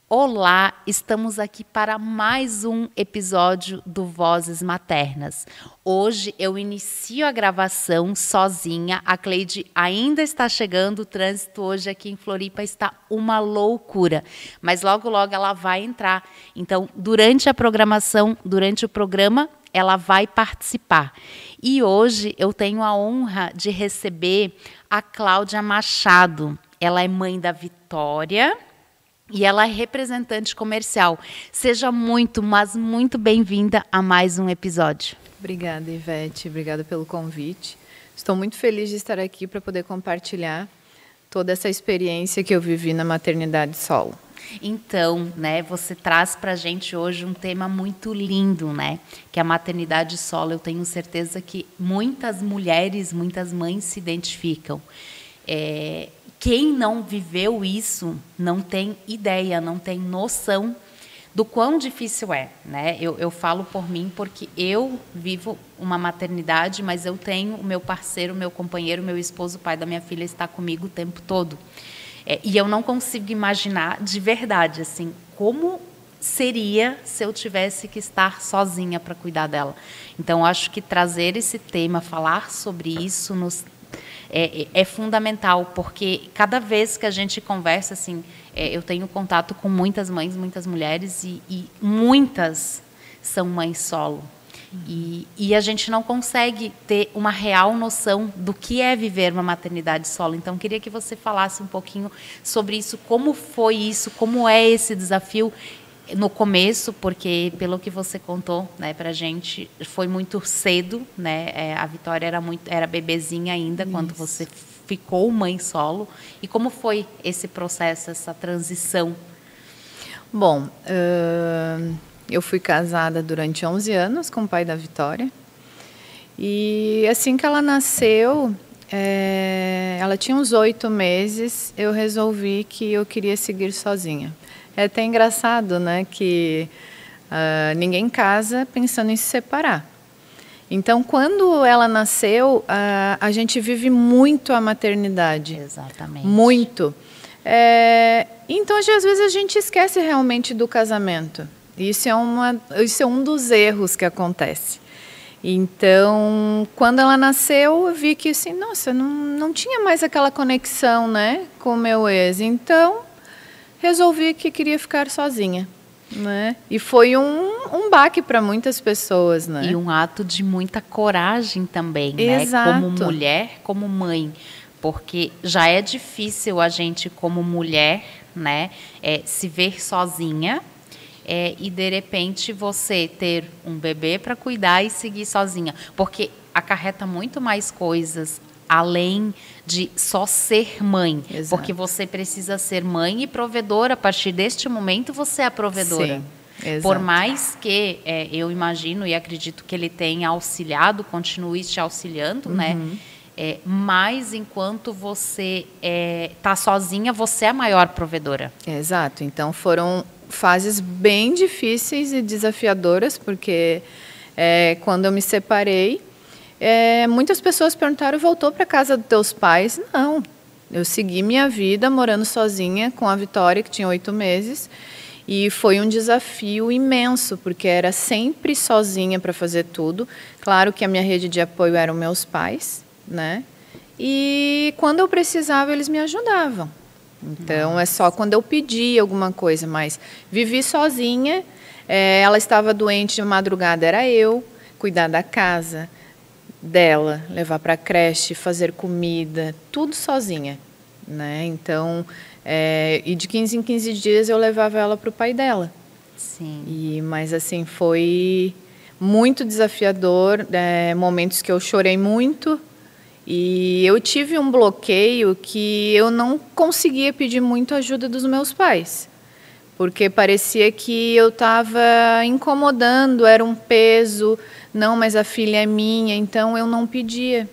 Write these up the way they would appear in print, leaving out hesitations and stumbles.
Olá, estamos aqui para mais um episódio do Vozes Maternas. Hoje eu inicio a gravação sozinha, a Cleide ainda está chegando, o trânsito hoje aqui em Floripa está uma loucura, mas logo logo ela vai entrar. Então, durante a programação, durante o programa, ela vai participar. E hoje eu tenho a honra de receber a Cláudia Machado. Ela é mãe da Vitória e ela é representante comercial. Seja muito, mas muito bem-vinda a mais um episódio. Obrigada, Ivete. Obrigada pelo convite. Estou muito feliz de estar aqui para poder compartilhar toda essa experiência que eu vivi na maternidade solo. Então, você traz para a gente hoje um tema muito lindo, que é a maternidade solo. Eu tenho certeza que muitas mulheres, muitas mães se identificam. Quem não viveu isso não tem ideia, não tem noção do quão difícil é. Eu falo por mim porque eu vivo uma maternidade, mas eu tenho o meu parceiro, meu companheiro, meu esposo, o pai da minha filha está comigo o tempo todo. E eu não consigo imaginar de verdade assim, como seria se eu tivesse que estar sozinha para cuidar dela. Então, acho que trazer esse tema, falar sobre isso é fundamental, porque cada vez que a gente conversa, assim, eu tenho contato com muitas mães, muitas mulheres, e muitas são mães solo. E a gente não consegue ter uma real noção do que é viver uma maternidade solo. Então, queria que você falasse um pouquinho sobre isso, como foi isso, como é esse desafio no começo, porque pelo que você contou, para a gente, foi muito cedo, a Vitória era bebezinha ainda quando você ficou mãe solo. E como foi esse processo, essa transição? Bom, eu fui casada durante 11 anos com o pai da Vitória. E assim que ela nasceu, ela tinha uns 8 meses, eu resolvi que eu queria seguir sozinha. É até engraçado, que ninguém casa pensando em se separar. Então, quando ela nasceu, a gente vive muito a maternidade. Exatamente. Muito. Então, às vezes, a gente esquece realmente do casamento. Isso é um dos erros que acontece. Então, quando ela nasceu, eu vi que, assim, nossa, não tinha mais aquela conexão, com o meu ex. Então, resolvi que queria ficar sozinha. E foi um baque para muitas pessoas. E um ato de muita coragem também, Exato. Como mulher, como mãe. Porque já é difícil a gente, como mulher, se ver sozinha. E, de repente, você ter um bebê para cuidar e seguir sozinha. Porque acarreta muito mais coisas, além de só ser mãe. Exato. Porque você precisa ser mãe e provedora. A partir deste momento, você é a provedora. Sim, exato. Por mais que eu imagino e acredito que ele tenha auxiliado, continue te auxiliando, mas enquanto você está sozinha, você é a maior provedora. Exato. Então, foram fases bem difíceis e desafiadoras, porque quando eu me separei, muitas pessoas perguntaram: voltou para a casa dos teus pais? Não, eu segui minha vida morando sozinha com a Vitória, que tinha 8 meses, e foi um desafio imenso, porque era sempre sozinha para fazer tudo. Claro que a minha rede de apoio eram meus pais, e quando eu precisava, eles me ajudavam. Então, é só quando eu pedia alguma coisa, mas vivi sozinha. Ela estava doente de madrugada, era eu cuidar da casa dela, levar para a creche, fazer comida, tudo sozinha. Então, e de 15 em 15 dias eu levava ela para o pai dela. Sim. Mas assim, foi muito desafiador, momentos que eu chorei muito. E eu tive um bloqueio que eu não conseguia pedir muito ajuda dos meus pais, porque parecia que eu estava incomodando, era um peso. Não, mas a filha é minha, então eu não pedia.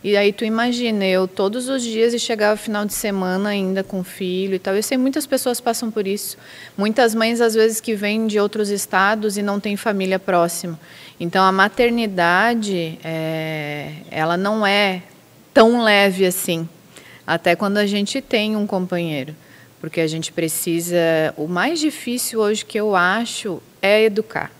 E aí tu imagina, eu todos os dias, e chegava final de semana ainda com o filho e tal. Eu sei, muitas pessoas passam por isso. Muitas mães, às vezes, que vêm de outros estados e não têm família próxima. Então, a maternidade, ela não é tão leve assim, até quando a gente tem um companheiro. porque a gente precisa... O mais difícil hoje que eu acho é educar.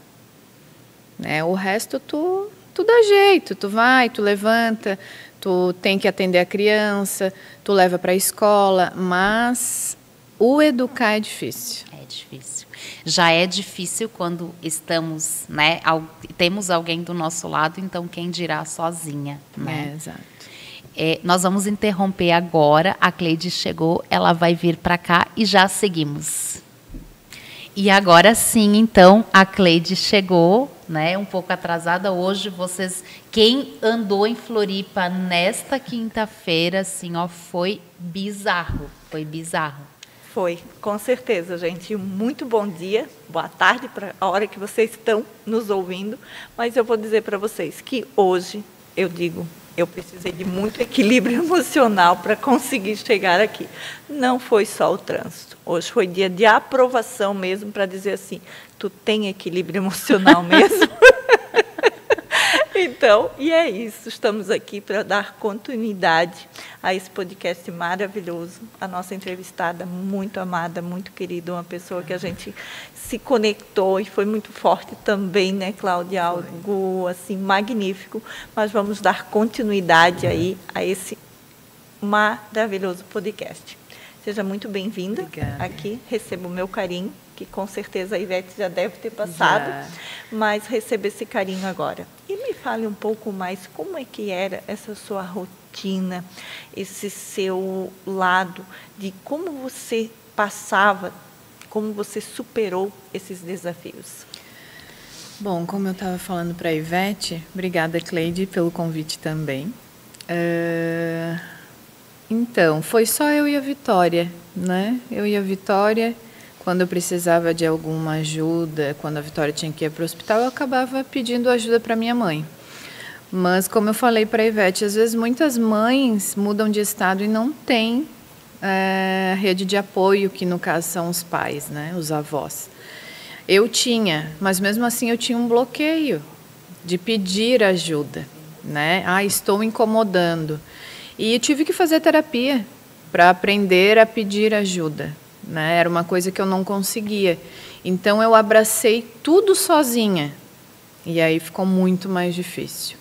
Né? O resto tu dá jeito, tu vai, tu levanta, tu tem que atender a criança, tu leva para a escola, mas o educar é difícil. É difícil. Já é difícil quando estamos, né, temos alguém do nosso lado, então quem dirá sozinha, né? Exato. Nós vamos interromper agora, a Cleide chegou, ela vai vir para cá e já seguimos. E agora sim, então, a Cleide chegou, né, um pouco atrasada hoje. Quem andou em Floripa nesta quinta-feira, assim, ó, foi bizarro, foi bizarro. Foi, com certeza, gente. Muito bom dia, boa tarde para a hora que vocês estão nos ouvindo. Mas eu vou dizer para vocês que hoje, eu precisei de muito equilíbrio emocional para conseguir chegar aqui. Não foi só o trânsito. Hoje foi dia de aprovação mesmo, para dizer assim, tu tem equilíbrio emocional mesmo? Então, e é isso. Estamos aqui para dar continuidade a esse podcast maravilhoso. A nossa entrevistada muito amada, muito querida, uma pessoa que a gente se conectou e foi muito forte também, né, Cláudia? Algo assim magnífico. Mas vamos dar continuidade aí a esse maravilhoso podcast. Seja muito bem-vinda aqui. Receba o meu carinho, que com certeza a Ivete já deve ter passado, mas receba esse carinho agora. E me fale um pouco mais como é que era essa sua rotina, esse seu lado, de como você passava, como você superou esses desafios. Bom, como eu estava falando para a Ivete, obrigada, Cleide, pelo convite também. Então, foi só eu e a Vitória, né? Eu e a Vitória, quando eu precisava de alguma ajuda, quando a Vitória tinha que ir para o hospital, eu acabava pedindo ajuda para minha mãe. Mas, como eu falei para a Ivete, às vezes muitas mães mudam de estado e não têm rede de apoio, que no caso são os pais, né? Os avós. Eu tinha, mas mesmo assim eu tinha um bloqueio de pedir ajuda, né? Estou incomodando. E eu tive que fazer terapia para aprender a pedir ajuda, né? Era uma coisa que eu não conseguia. Então, eu abracei tudo sozinha. E aí ficou muito mais difícil.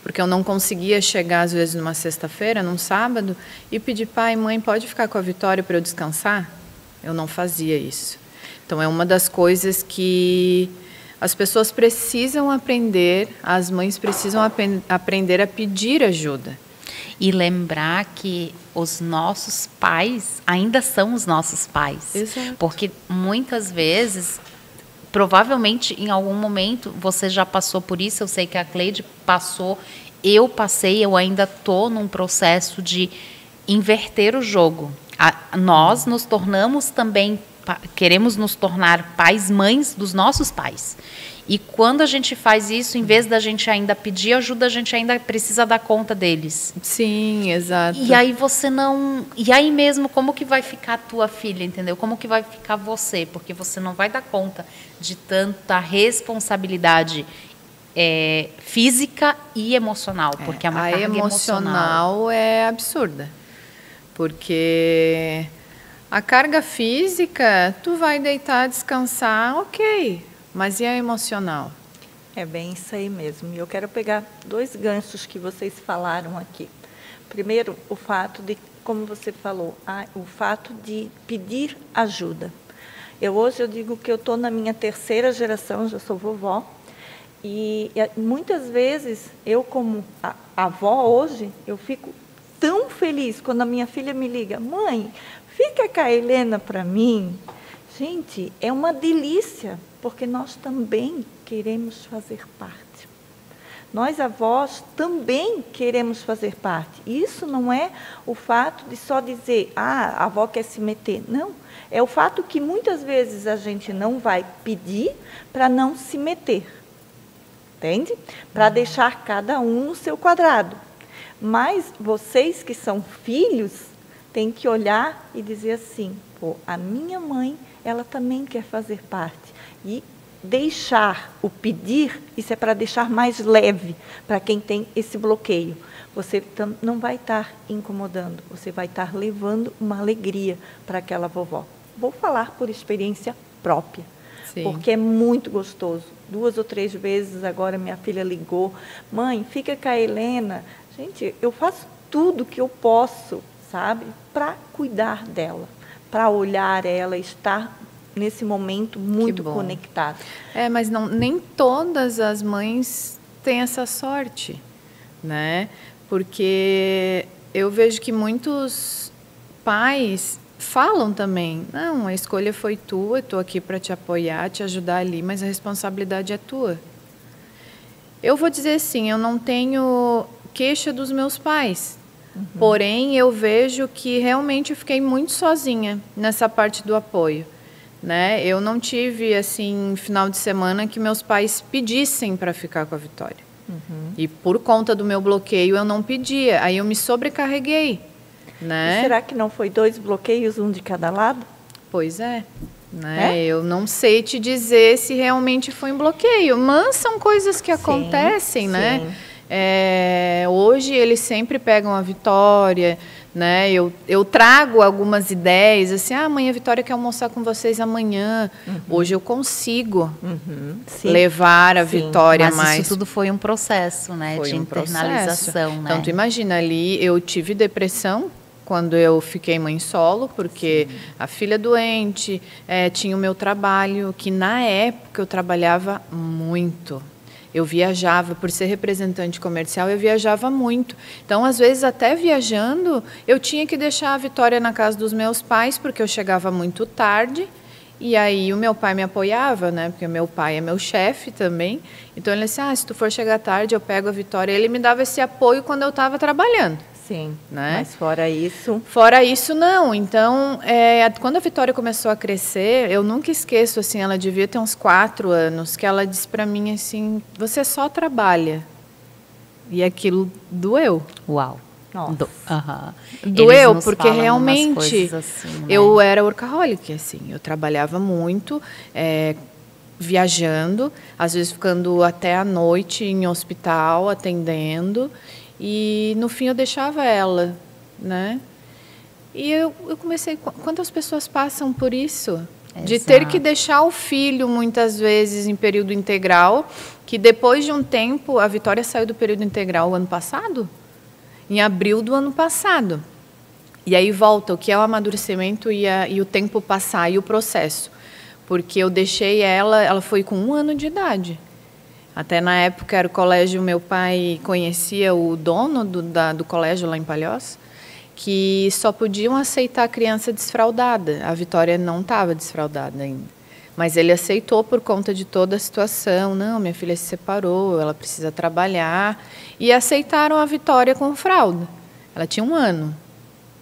Porque eu não conseguia chegar, às vezes, numa sexta-feira, num sábado, e pedir, pai, mãe, pode ficar com a Vitória para eu descansar? Eu não fazia isso. Então, é uma das coisas que as pessoas precisam aprender, as mães precisam aprender a pedir ajuda. E lembrar que os nossos pais ainda são os nossos pais. Exato. Porque muitas vezes, provavelmente em algum momento, você já passou por isso. Eu sei que a Cleide passou, eu passei, eu ainda estou num processo de inverter o jogo. Nós nos tornamos também, queremos nos tornar pais, mães dos nossos pais. E quando a gente faz isso, em vez da gente ainda pedir ajuda, a gente ainda precisa dar conta deles. Sim, exato. E aí você não... E aí mesmo, como que vai ficar a tua filha, entendeu? Como que vai ficar você? Porque você não vai dar conta de tanta responsabilidade física e emocional. Porque é uma carga emocional é absurda. Porque a carga física, tu vai deitar, descansar, ok. Mas e a emocional? É bem isso aí mesmo. E eu quero pegar 2 ganchos que vocês falaram aqui. Primeiro, o fato de, como você falou, o fato de pedir ajuda. Hoje eu digo que eu estou na minha 3ª geração, já sou vovó, e muitas vezes eu, como avó hoje, eu fico tão feliz quando a minha filha me liga, mãe, fica com a Helena para mim. Gente, é uma delícia, porque nós também queremos fazer parte. Nós, avós, também queremos fazer parte. Isso não é o fato de só dizer, a avó quer se meter. Não, é o fato que muitas vezes a gente não vai pedir para não se meter. Entende? Para deixar cada um no seu quadrado. Mas vocês que são filhos, têm que olhar e dizer assim, a minha mãe, ela também quer fazer parte. E deixar o pedir, isso é para deixar mais leve para quem tem esse bloqueio. você não vai estar incomodando, você vai estar levando uma alegria para aquela vovó. Vou falar por experiência própria, Sim. porque é muito gostoso. 2 ou 3 vezes agora minha filha ligou, mãe, fica com a Helena. Gente, eu faço tudo que eu posso, sabe, para cuidar dela, para olhar ela, estar nesse momento muito conectada. Mas nem todas as mães têm essa sorte, né? Porque eu vejo que muitos pais falam também, não, a escolha foi tua, estou aqui para te apoiar, te ajudar ali, mas a responsabilidade é tua. Eu vou dizer assim, eu não tenho queixa dos meus pais, porém eu vejo que realmente eu fiquei muito sozinha nessa parte do apoio, né? Eu não tive, assim, final de semana que meus pais pedissem para ficar com a Vitória. E por conta do meu bloqueio eu não pedia, aí eu me sobrecarreguei, né? E será que não foi 2 bloqueios, um de cada lado? Pois é, né? Eu não sei te dizer se realmente foi um bloqueio, mas são coisas que acontecem, né? Hoje eles sempre pegam a Vitória, né? Eu trago algumas ideias, assim, mãe, a Vitória quer almoçar com vocês amanhã. Hoje eu consigo levar a Vitória mais. Mas isso tudo foi um processo, né? De internalização, né? Então, tu imagina ali, eu tive depressão quando eu fiquei mãe solo, porque a filha doente, tinha o meu trabalho, que na época eu trabalhava muito. Eu viajava, por ser representante comercial, eu viajava muito. Então, às vezes, até viajando, eu tinha que deixar a Vitória na casa dos meus pais, porque eu chegava muito tarde. E aí o meu pai me apoiava, né? Porque meu pai é meu chefe também. Então, ele disse, se tu for chegar tarde, eu pego a Vitória. Ele me dava esse apoio quando eu estava trabalhando. Sim, né? Mas fora isso... Fora isso, não. Então, quando a Vitória começou a crescer, eu nunca esqueço, assim, ela devia ter uns 4 anos, que ela disse para mim assim, você só trabalha. E aquilo doeu. Uau. Doeu, porque realmente assim, né? Eu era workaholic, assim, eu trabalhava muito, viajando, às vezes ficando até a noite em hospital, atendendo, e no fim eu deixava ela, né? E eu comecei, quantas pessoas passam por isso? De ter que deixar o filho, muitas vezes, em período integral, que depois de um tempo, a Vitória saiu do período integral o ano passado, em abril do ano passado. E aí volta o que é o amadurecimento e o tempo passar e o processo. Porque eu deixei ela foi com 1 ano de idade. Até na época era o colégio, meu pai conhecia o dono do colégio lá em Palhoça, que só podiam aceitar a criança desfraldada. A Vitória não estava desfraldada ainda. Mas ele aceitou por conta de toda a situação. Não, minha filha se separou, ela precisa trabalhar. E aceitaram a Vitória com fralda. Ela tinha 1 ano.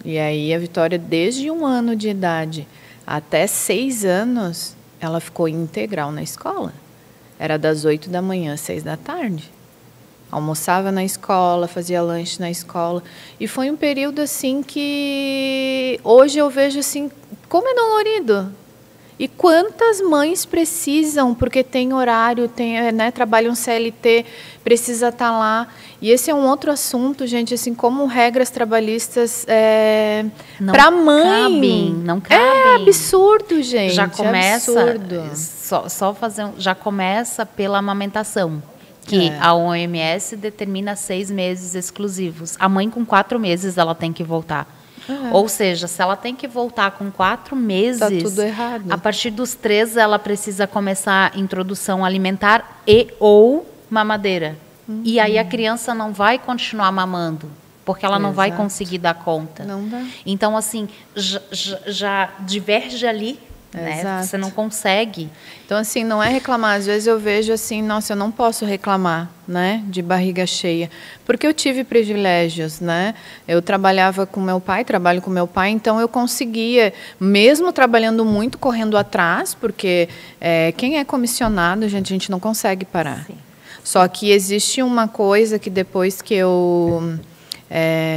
E aí a Vitória, desde 1 ano de idade até 6 anos, ela ficou integral na escola. Era das 8 da manhã às 6 da tarde. Almoçava na escola, fazia lanche na escola. E foi um período assim que hoje eu vejo assim, como é dolorido. E quantas mães precisam, porque tem horário, trabalham CLT, precisa estar lá. E esse é um outro assunto, gente, assim, como regras trabalhas para mãe. Não cabem. É absurdo, gente. Já começa, absurdo. Já começa pela amamentação. Que a OMS determina 6 meses exclusivos. A mãe com 4 meses ela tem que voltar. Ou seja, se ela tem que voltar com 4 meses, tá tudo errado. A partir dos 3 ela precisa começar a introdução alimentar ou mamadeira. E aí a criança não vai continuar mamando, porque ela não vai conseguir dar conta. Não dá. Então, assim, já diverge ali. Né? Você não consegue. Então, assim, não é reclamar. Às vezes eu vejo assim, nossa, eu não posso reclamar, né, de barriga cheia. Porque eu tive privilégios, né? Eu trabalho com meu pai, então eu conseguia, mesmo trabalhando muito, correndo atrás, porque quem é comissionado, gente, a gente não consegue parar. Sim. Só que existe uma coisa que depois que eu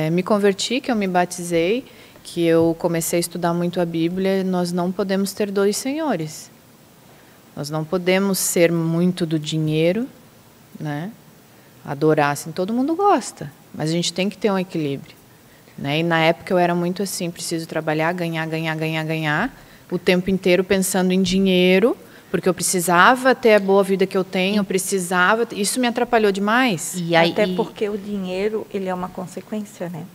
me converti, que eu me batizei, que eu comecei a estudar muito a Bíblia, nós não podemos ter 2 senhores. Nós não podemos ser muito do dinheiro, né? Adorar, assim, todo mundo gosta. mas a gente tem que ter um equilíbrio, né? E na época eu era muito assim, preciso trabalhar, ganhar, o tempo inteiro pensando em dinheiro, porque eu precisava ter a boa vida que eu tenho, eu precisava... Isso me atrapalhou demais. Até porque o dinheiro, ele é uma consequência, né?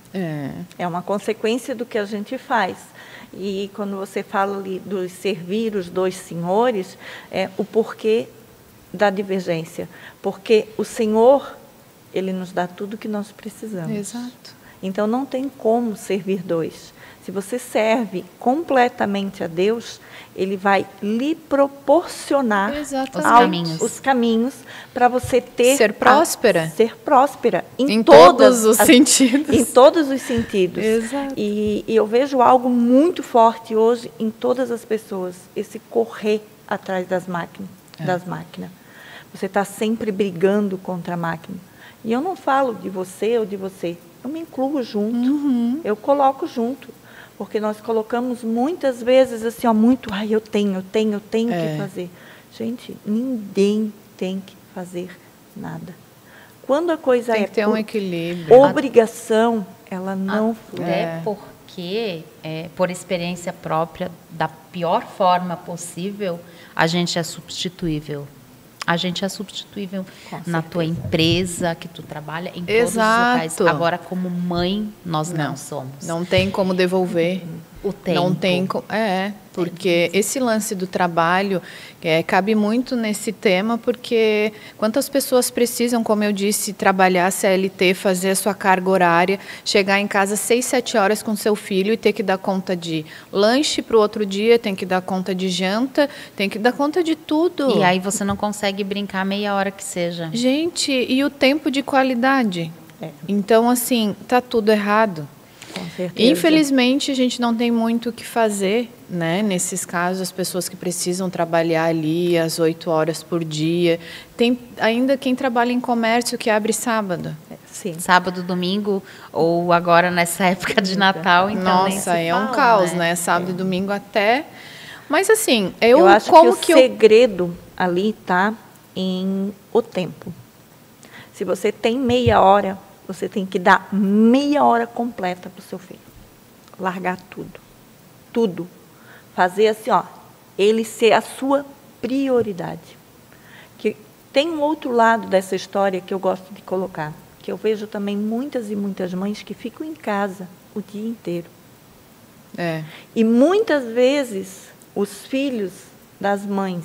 É uma consequência do que a gente faz. E quando você fala ali dos servir os dois senhores, é o porquê da divergência. Porque o Senhor, Ele nos dá tudo que nós precisamos. Exato. Então, não tem como servir dois. Se você serve completamente a Deus, Ele vai lhe proporcionar os caminhos para você ser próspera. Ser próspera em todos os sentidos. Em todos os sentidos. Exato. E eu vejo algo muito forte hoje em todas as pessoas, esse correr atrás das máquinas. Você está sempre brigando contra a máquina. E eu não falo de você ou de você, eu me incluo junto, eu coloco junto. Porque nós colocamos muitas vezes assim, ó, muito, eu tenho que fazer. Gente, ninguém tem que fazer nada. Quando a coisa tem que ter um equilíbrio. Obrigação, ela não flui. Até porque, por experiência própria, da pior forma possível, a gente é substituível. A gente é substituível na tua empresa, que tu trabalha, em todos os locais. Agora, como mãe, nós não somos. Não tem como devolver. O tempo. Não tem como. Porque esse lance do trabalho cabe muito nesse tema, porque quantas pessoas precisam, como eu disse, trabalhar CLT, fazer a sua carga horária, chegar em casa 6, 7 horas com seu filho e ter que dar conta de lanche para o outro dia, tem que dar conta de janta, tem que dar conta de tudo. E aí você não consegue brincar meia hora que seja. Gente, e o tempo de qualidade? Então, assim, tá tudo errado. Com certeza. Infelizmente, a gente não tem muito o que fazer, né? Nesses casos, as pessoas que precisam trabalhar ali às 8 horas por dia. Tem ainda quem trabalha em comércio que abre sábado. Sim. Sábado, domingo, ou agora nessa época de Natal, então nossa, nem se fala, um caos, né? Sábado e domingo até. Mas assim, eu acho que o segredo ali está em o tempo. Se você tem meia hora, você tem que dar meia hora completa para o seu filho. Largar tudo. Tudo. Fazer assim, ó, ele ser a sua prioridade. Que tem um outro lado dessa história que eu gosto de colocar, que eu vejo também muitas e muitas mães que ficam em casa o dia inteiro. E muitas vezes os filhos das mães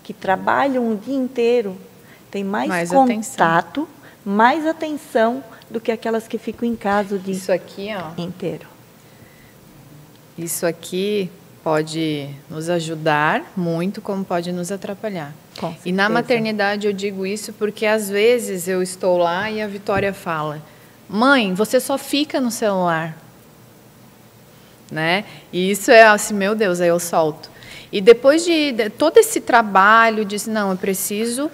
que trabalham o dia inteiro têm mais contato, mais atenção do que aquelas que ficam em casa o dia inteiro. Isso aqui pode nos ajudar muito, como pode nos atrapalhar. E na maternidade eu digo isso porque às vezes eu estou lá e a Vitória fala: mãe, você só fica no celular. Né? E isso é assim, meu Deus, aí eu solto. E depois de todo esse trabalho, disse, não, eu preciso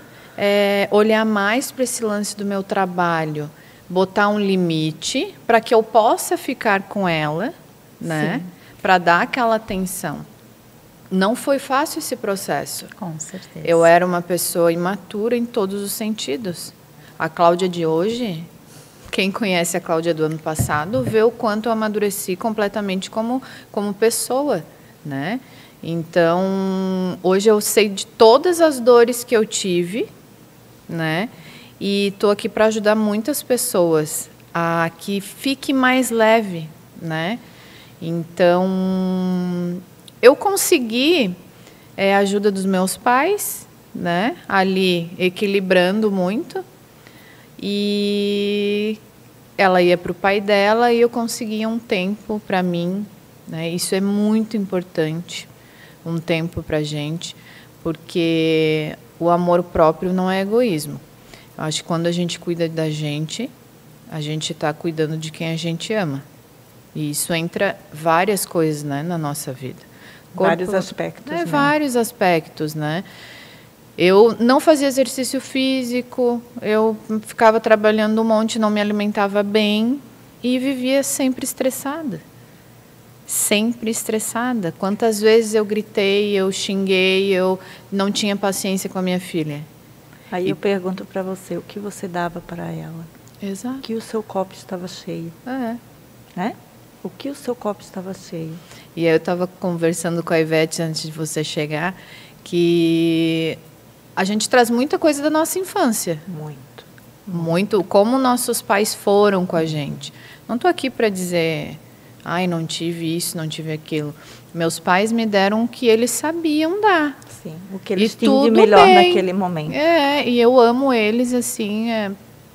olhar mais para esse lance do meu trabalho, botar um limite para que eu possa ficar com ela, né? Para dar aquela atenção. Não foi fácil esse processo. Com certeza. Eu era uma pessoa imatura em todos os sentidos. A Cláudia de hoje, quem conhece a Cláudia do ano passado, vê o quanto eu amadureci completamente como pessoa, né? Então, hoje eu sei de todas as dores que eu tive, né? E estou aqui para ajudar muitas pessoas a que fique mais leve, né? Então, eu consegui a ajuda dos meus pais, né? Ali equilibrando muito. E ela ia para o pai dela e eu conseguia um tempo para mim, né? Isso é muito importante, um tempo para a gente, porque o amor próprio não é egoísmo. Eu acho que quando a gente cuida da gente, a gente está cuidando de quem a gente ama. E isso entra várias coisas, né, na nossa vida. Vários aspectos. Né? Vários aspectos, né? Eu não fazia exercício físico, eu ficava trabalhando um monte, não me alimentava bem e vivia sempre estressada. Sempre estressada. Quantas vezes eu gritei, eu xinguei, eu não tinha paciência com a minha filha. Aí eu pergunto para você, o que você dava para ela? Exato. Que o seu copo estava cheio. Né? O que o seu copo estava cheio. E aí eu estava conversando com a Ivete antes de você chegar, que a gente traz muita coisa da nossa infância. Muito. Como nossos pais foram com a gente. Não estou aqui para dizer, ai, não tive isso, não tive aquilo. Meus pais me deram o que eles sabiam dar. Sim, o que eles tinham de melhor naquele momento. E eu amo eles, assim,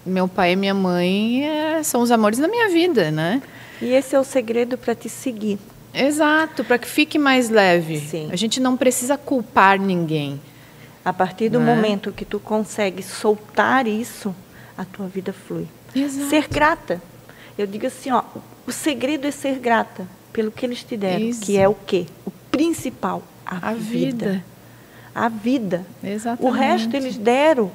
meu pai e minha mãe são os amores da minha vida, né? E esse é o segredo para te seguir. Exato, para que fique mais leve. Sim. A gente não precisa culpar ninguém. A partir do momento que tu consegue soltar isso, a tua vida flui. Exato. Ser grata. Eu digo assim, ó, o segredo é ser grata pelo que eles te deram, Isso. que é o quê? O principal, a vida. A vida. Exatamente. O resto eles deram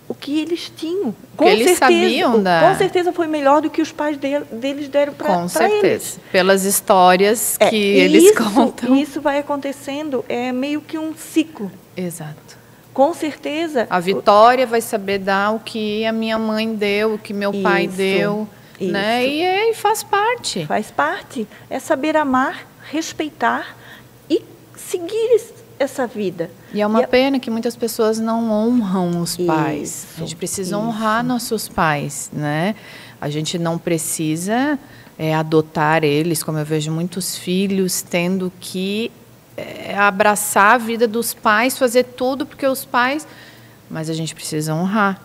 o que eles tinham. Com eles sabiam dar. Com certeza foi melhor do que os pais deles deram para eles. Com certeza. Pelas histórias que eles contam. Isso vai acontecendo, é meio que um ciclo. Exato. Com certeza. A Vitória vai saber dar o que a minha mãe deu, o que meu pai deu. Né? E faz parte. Faz parte. É saber amar, respeitar e seguir essa vida. E é uma pena que muitas pessoas não honram os pais. A gente precisa honrar nossos pais, né? A gente não precisa adotar eles, como eu vejo muitos filhos tendo que abraçar a vida dos pais, fazer tudo porque os pais... Mas a gente precisa honrar.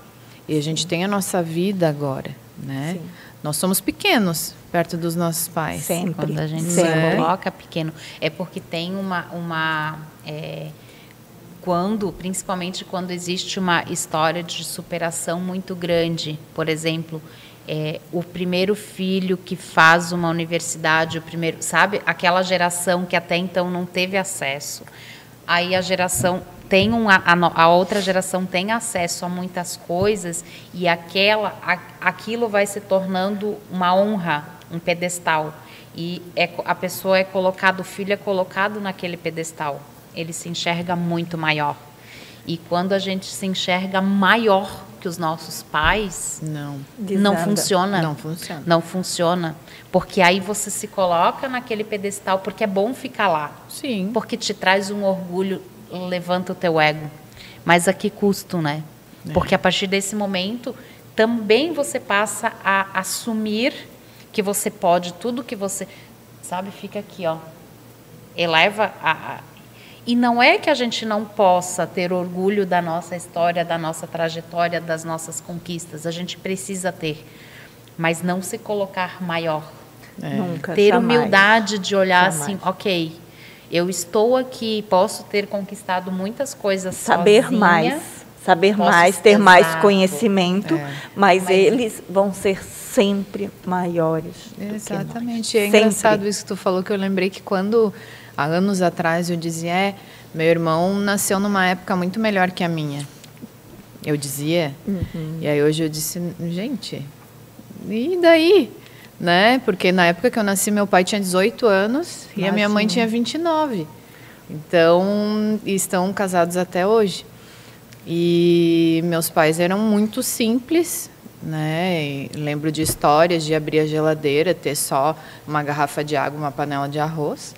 E a gente tem a nossa vida agora, né? Sim. Nós somos pequenos perto dos nossos pais. Sempre. Quando a gente se coloca pequeno. É porque tem principalmente quando existe uma história de superação muito grande. Por exemplo, o primeiro filho que faz uma universidade, sabe? Aquela geração que até então não teve acesso. Aí a geração... a outra geração tem acesso a muitas coisas e aquilo vai se tornando uma honra, um pedestal. E a pessoa o filho é colocado naquele pedestal. Ele se enxerga muito maior. E quando a gente se enxerga maior que os nossos pais, não funciona. Não funciona. Não funciona. Porque aí você se coloca naquele pedestal porque é bom ficar lá. Sim. Porque te traz um orgulho, levanta o teu ego. Mas a que custo, né? Porque a partir desse momento, também você passa a assumir que você pode, tudo que você... Sabe, fica aqui, ó. Eleva E não é que a gente não possa ter orgulho da nossa história, da nossa trajetória, das nossas conquistas. A gente precisa ter. Mas não se colocar maior. Nunca, ter jamais. Humildade de olhar Jamais. assim, ok... Eu estou aqui, posso ter conquistado muitas coisas Saber sozinha, mais, ter mais exato. Conhecimento, mas eles vão ser sempre maiores. Exatamente. É engraçado isso que tu falou, que eu lembrei que quando, há anos atrás, eu dizia, meu irmão nasceu numa época muito melhor que a minha. Eu dizia, e aí hoje eu disse, gente, e daí? Né? Porque na época que eu nasci, meu pai tinha 18 anos e a minha mãe tinha 29. Então, estão casados até hoje. E meus pais eram muito simples, né? E lembro de histórias de abrir a geladeira, ter só uma garrafa de água, uma panela de arroz.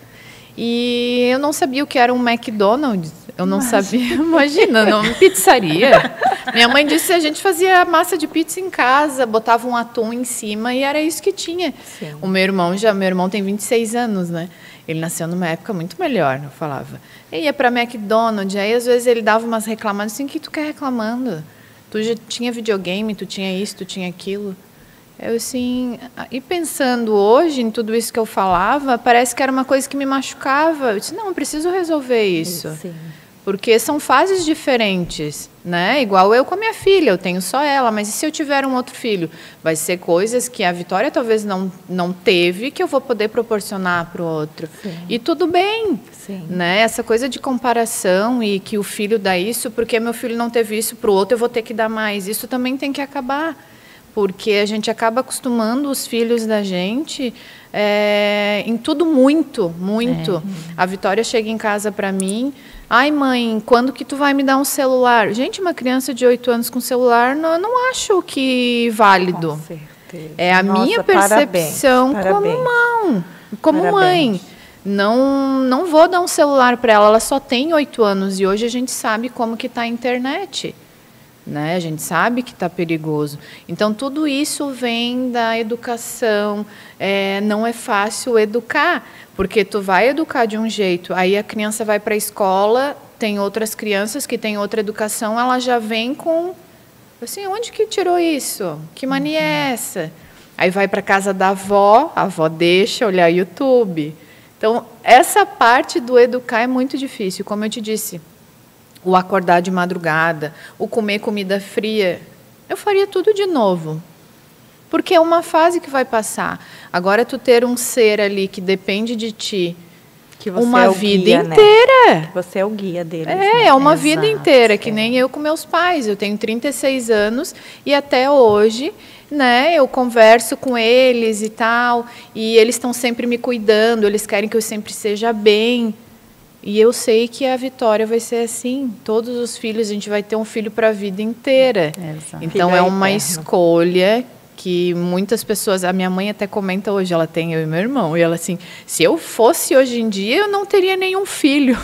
E eu não sabia o que era um McDonald's. Eu não sabia, imagina, não, pizzaria. Minha mãe disse que a gente fazia massa de pizza em casa, botava um atum em cima e era isso que tinha. Sim. Meu irmão tem 26 anos, né? Ele nasceu numa época muito melhor, eu falava. Ele ia para McDonald's, aí às vezes ele dava umas reclamadas assim, o que tu quer reclamando? Tu já tinha videogame, tu tinha isso, tu tinha aquilo. Eu assim, e pensando hoje em tudo isso que eu falava, parece que era uma coisa que me machucava. Eu disse, não, eu preciso resolver isso. Sim. Porque são fases diferentes, né? Igual eu com a minha filha, eu tenho só ela, mas e se eu tiver um outro filho? Vai ser coisas que a Vitória talvez não teve, que eu vou poder proporcionar para o outro. Sim. E tudo bem, Sim. né? Essa coisa de comparação e que o filho dá isso, porque meu filho não teve isso, para o outro eu vou ter que dar mais. Isso também tem que acabar. porque a gente acaba acostumando os filhos da gente em tudo muito. A Vitória chega em casa para mim, ai mãe, quando que tu vai me dar um celular? Gente, uma criança de 8 anos com celular, não acho que válido. Com certeza. É a minha percepção como mãe. Não vou dar um celular para ela, ela só tem 8 anos e hoje a gente sabe como que está a internet, né? A gente sabe que está perigoso. Então, tudo isso vem da educação. Não é fácil educar, porque tu vai educar de um jeito, aí a criança vai para a escola, tem outras crianças que têm outra educação, ela já vem com, assim, onde que tirou isso? Que mania é essa? Aí vai para casa da avó, a avó deixa olhar YouTube. Então, essa parte do educar é muito difícil. Como eu te disse, o acordar de madrugada, o comer comida fria, eu faria tudo de novo. Porque é uma fase que vai passar. Agora, tu ter um ser ali que depende de ti que você uma é o vida guia, inteira. Né? Que você é o guia deles. É uma vida inteira, que nem eu com meus pais. Eu tenho 36 anos e até hoje, né, eu converso com eles e tal, e eles estão sempre me cuidando, eles querem que eu sempre seja bem. E eu sei que a Vitória vai ser assim. Todos os filhos, a gente vai ter um filho para a vida inteira. Exato. Então, Filho é uma eterno. escolha que muitas pessoas... A minha mãe até comenta hoje, ela tem eu e meu irmão, e ela assim, se eu fosse hoje em dia, eu não teria nenhum filho.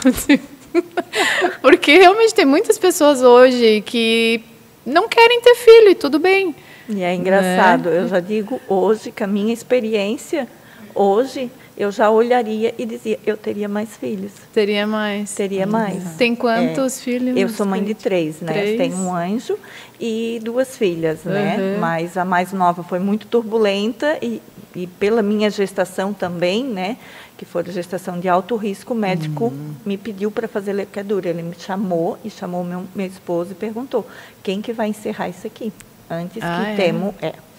Porque realmente tem muitas pessoas hoje que não querem ter filho, e tudo bem. E é engraçado, eu já digo hoje, que a minha experiência, hoje, eu já olharia e dizia, eu teria mais filhos. Teria mais. Teria mais. Tem quantos filhos? Eu sou mãe de 3, né? 3? Tenho um anjo e 2 filhas, né? Mas a mais nova foi muito turbulenta e pela minha gestação também, né? Que foi a gestação de alto risco, o médico me pediu para fazer levedura. Ele me chamou e chamou meu esposo e perguntou, quem que vai encerrar isso aqui? Antes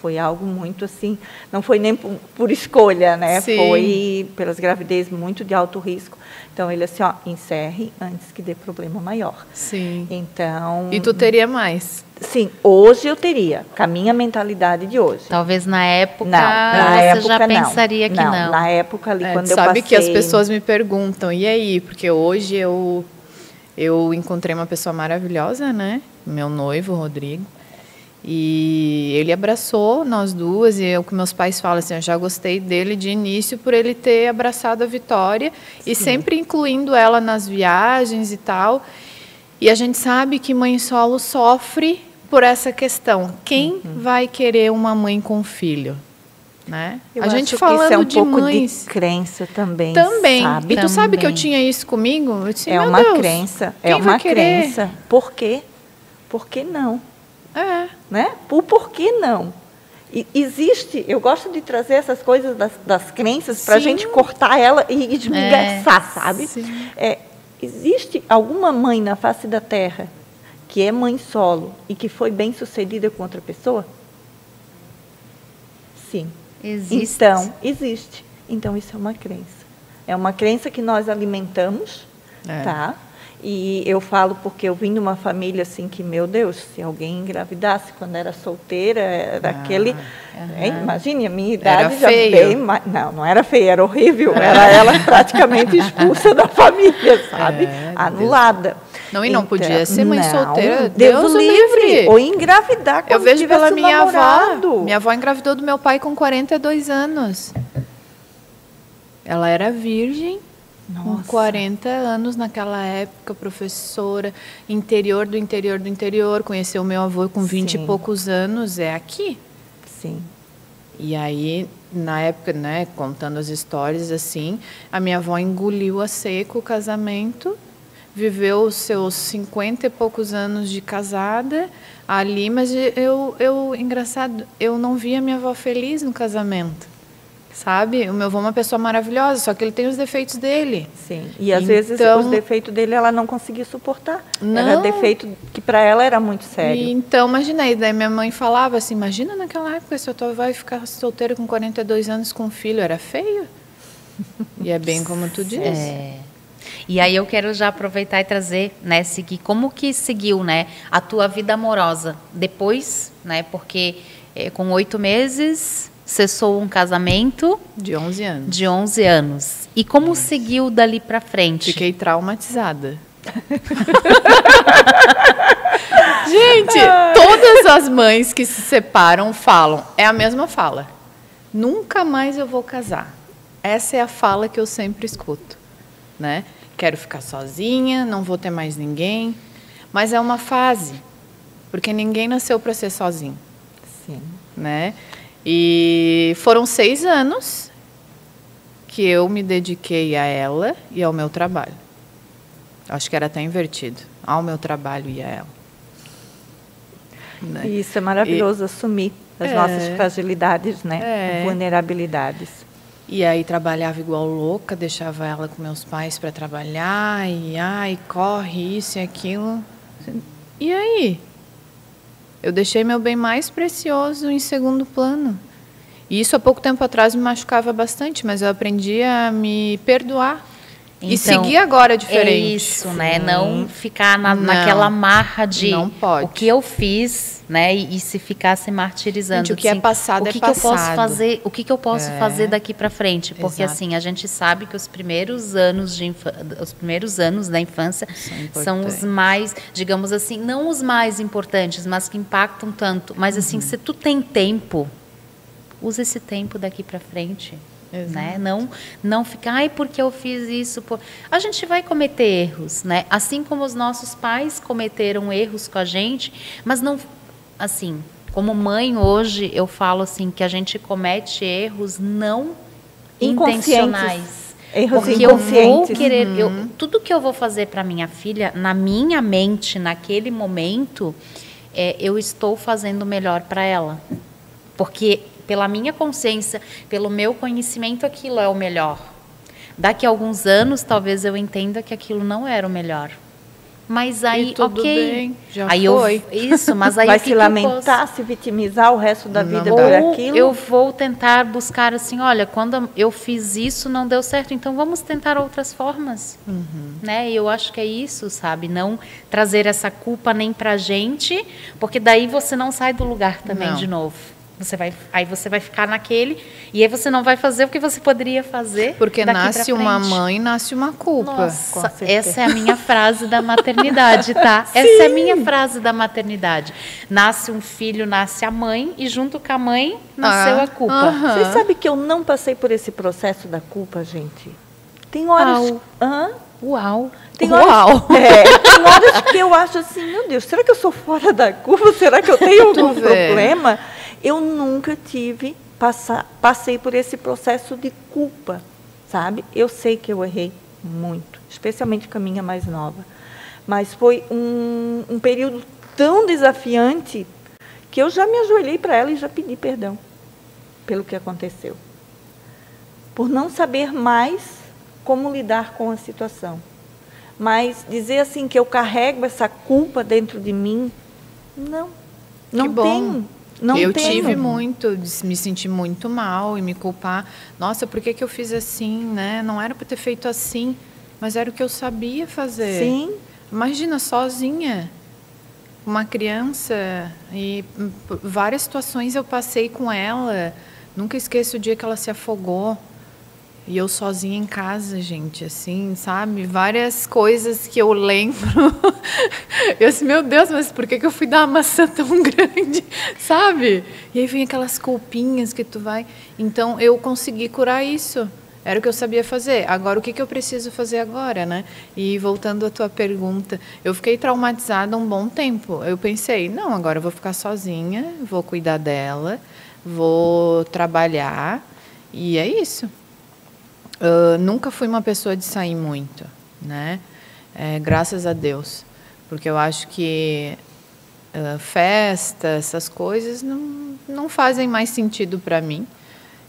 foi algo muito assim, não foi nem por escolha, né? Sim. Foi pelas gravidez muito de alto risco. Então, ele assim, encerre antes que dê problema maior. Sim. Então... E tu teria mais? Sim, hoje eu teria, com a minha mentalidade de hoje. Talvez na época você já pensaria que não. Na época ali, quando eu sabe passei... que as pessoas me perguntam, e aí? Porque hoje eu encontrei uma pessoa maravilhosa, né? Meu noivo, Rodrigo. E ele abraçou nós duas, e eu, com meus pais falam assim, eu já gostei dele de início por ele ter abraçado a Vitória e sempre incluindo ela nas viagens e tal. E a gente sabe que mãe solo sofre por essa questão. Quem vai querer uma mãe com filho? Né? A gente falando isso é um de pouco mães, de crença também. Sabe? E tu sabe que eu tinha isso comigo? Eu disse, é uma crença. É uma crença. Por quê? Por que não? Né? O porquê não? E existe, eu gosto de trazer essas coisas das crenças para a gente cortar ela e esmiuçar, sabe? Existe alguma mãe na face da Terra que é mãe solo e que foi bem sucedida com outra pessoa? Sim. Existe. Então, existe. Então, isso é uma crença. É uma crença que nós alimentamos, tá? E eu falo porque eu vim de uma família assim que, meu Deus, se alguém engravidasse quando era solteira, era aquele... imagine, a minha idade era já feio. bem... Não era feio, era horrível. Era ela praticamente expulsa da família, sabe? Anulada. Não, e não podia ser mãe solteira. Deus o livre. Ou engravidar quando eu vejo pela minha namorado. avó. Minha avó engravidou do meu pai com 42 anos. Ela era virgem. Com 40 anos naquela época, professora, interior do interior, conheceu o meu avô com 20 e poucos anos, é aqui. Sim. E aí, na época, né, contando as histórias assim, a minha avó engoliu a seco o casamento, viveu os seus 50 e poucos anos de casada ali, mas engraçado, eu não via minha avó feliz no casamento. Sabe? O meu avô é uma pessoa maravilhosa, só que ele tem os defeitos dele. Sim. E às vezes os defeitos dele ela não conseguia suportar. Não. Era defeito que para ela era muito sério. E então, imagina aí, daí minha mãe falava assim, imagina naquela época se a tua avó vai ficar solteira com 42 anos com um filho, era feio. E é bem como tu disse. E aí eu quero já aproveitar e trazer, né, seguir, como que seguiu, né, a tua vida amorosa depois, né, porque com 8 meses, cessou um casamento De 11 anos. de 11 anos. E como seguiu dali para frente? Fiquei traumatizada. Gente, todas as mães que se separam falam, é a mesma fala. Nunca mais eu vou casar. Essa é a fala que eu sempre escuto, né? Quero ficar sozinha, não vou ter mais ninguém. Mas é uma fase, porque ninguém nasceu para ser sozinho. Sim. Né? E foram 6 anos que eu me dediquei a ela e ao meu trabalho. Acho que era até invertido, ao meu trabalho e a ela. Né? E isso é maravilhoso, assumir as nossas fragilidades, né? Vulnerabilidades. E aí trabalhava igual louca, deixava ela com meus pais para trabalhar, e ai, corre isso e aquilo. E aí? Eu deixei meu bem mais precioso em segundo plano. E isso há pouco tempo atrás me machucava bastante, mas eu aprendi a me perdoar. Então, e seguir agora diferente. É isso, né? Não ficar naquela marra de não pode. o que eu fiz, né? E se ficar se martirizando. Gente, o que é passado o que é passado. Que eu posso fazer, o que eu posso fazer daqui para frente? Porque Exato. assim, a gente sabe que os primeiros anos da infância são os mais, digamos assim, não os mais importantes, mas que impactam tanto. Mas assim, se tu tem tempo, usa esse tempo daqui para frente. Né? Não ficar, ai, porque eu fiz isso. A gente vai cometer erros, né? Assim como os nossos pais cometeram erros com a gente, mas não, assim, como mãe hoje, eu falo assim, que a gente comete erros não intencionais. Erros porque inconscientes. Eu vou querer, tudo que eu vou fazer para minha filha, na minha mente, naquele momento, eu estou fazendo o melhor para ela. Porque pela minha consciência, pelo meu conhecimento, aquilo é o melhor. Daqui a alguns anos, talvez eu entenda que aquilo não era o melhor. Mas aí, e tudo ok. bem, já aí foi. Isso, mas aí vai o que se lamentar, se vitimizar o resto da vida por aquilo? Eu vou tentar buscar assim, olha, quando eu fiz isso, não deu certo, então vamos tentar outras formas. Né? E eu acho que é isso, sabe? Não trazer essa culpa nem pra gente, porque daí você não sai do lugar também de novo. Aí você vai ficar naquele, e aí você não vai fazer o que você poderia fazer. Porque nasce uma mãe, nasce uma culpa. Nossa, essa é a minha frase da maternidade, tá? Sim. Essa é a minha frase da maternidade. Nasce um filho, nasce a mãe, e junto com a mãe nasceu a culpa. Você sabe que eu não passei por esse processo da culpa, gente? Tem horas... Uau! Tem horas que eu acho assim, meu Deus, será que eu sou fora da culpa? Será que eu tenho algum problema? Eu nunca passei por esse processo de culpa, sabe? Eu sei que eu errei muito, especialmente com a minha mais nova. Mas foi um período tão desafiante que eu já me ajoelhei para ela e já pedi perdão pelo que aconteceu. Por não saber mais como lidar com a situação. Mas dizer assim que eu carrego essa culpa dentro de mim, não tenho. Eu tive muito, de me sentir muito mal e me culpar. Nossa, por que eu fiz assim, né? Não era para ter feito assim, mas era o que eu sabia fazer. Sim. Imagina, sozinha, uma criança, e várias situações eu passei com ela. Nunca esqueço o dia que ela se afogou. E eu sozinha em casa, gente, assim, sabe? Várias coisas que eu lembro. Eu disse, meu Deus, mas por que eu fui dar uma maçã tão grande, sabe? E aí vem aquelas culpinhas que tu vai... Então, eu consegui curar isso. Era o que eu sabia fazer. Agora, o que eu preciso fazer agora, né? E voltando à tua pergunta, eu fiquei traumatizada um bom tempo. Eu pensei, não, agora eu vou ficar sozinha, vou cuidar dela, vou trabalhar, e é isso. Nunca fui uma pessoa de sair muito, né? Graças a Deus, porque eu acho que festa, essas coisas não fazem mais sentido para mim.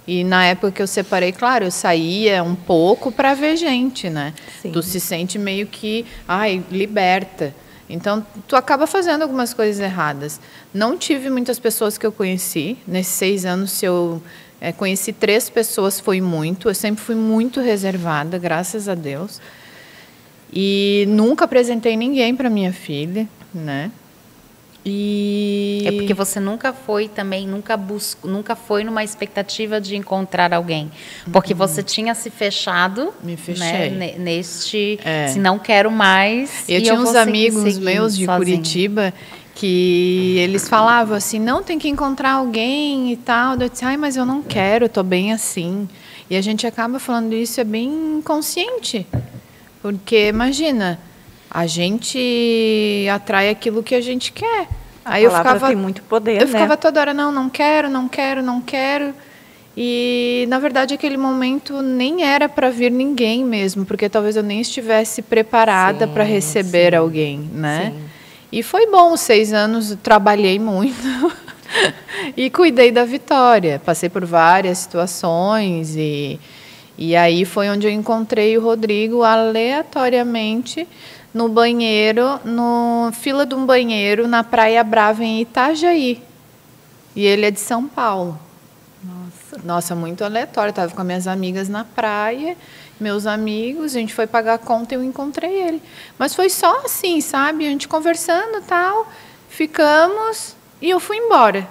E na época que eu separei, claro, eu saía um pouco para ver gente, né? Sim. Tu se sente meio que, liberta. Então, tu acaba fazendo algumas coisas erradas. Não tive muitas pessoas que eu conheci. Nesses 6 anos, se eu conheci 3 pessoas, foi muito. Eu sempre fui muito reservada, graças a Deus. E nunca apresentei ninguém para minha filha, né? E É porque você nunca foi também, nunca foi numa expectativa de encontrar alguém. Porque você tinha se fechado, Me fechei. né, neste, se não quero mais. Eu e tinha vou uns amigos meus de sozinha. Curitiba que eles falavam assim, não, tem que encontrar alguém e tal. Eu disse, ai, mas eu não quero, eu tô bem assim. E a gente acaba falando isso, é bem inconsciente. Porque, imagina, a gente atrai aquilo que a gente quer. A palavra tem muito poder, eu né? ficava toda hora, não quero, não quero, não quero. E, na verdade, aquele momento nem era para vir ninguém mesmo, porque talvez eu nem estivesse preparada para receber alguém, né? Sim. E foi bom, 6 anos, trabalhei muito e cuidei da Vitória. Passei por várias situações e aí foi onde eu encontrei o Rodrigo aleatoriamente no banheiro, no fila de um banheiro na Praia Brava em Itajaí. E ele é de São Paulo. Nossa, muito aleatório. Eu estava com as minhas amigas na praia, meus amigos, a gente foi pagar a conta e eu encontrei ele. Mas foi só assim, sabe? A gente conversando e tal, ficamos e eu fui embora.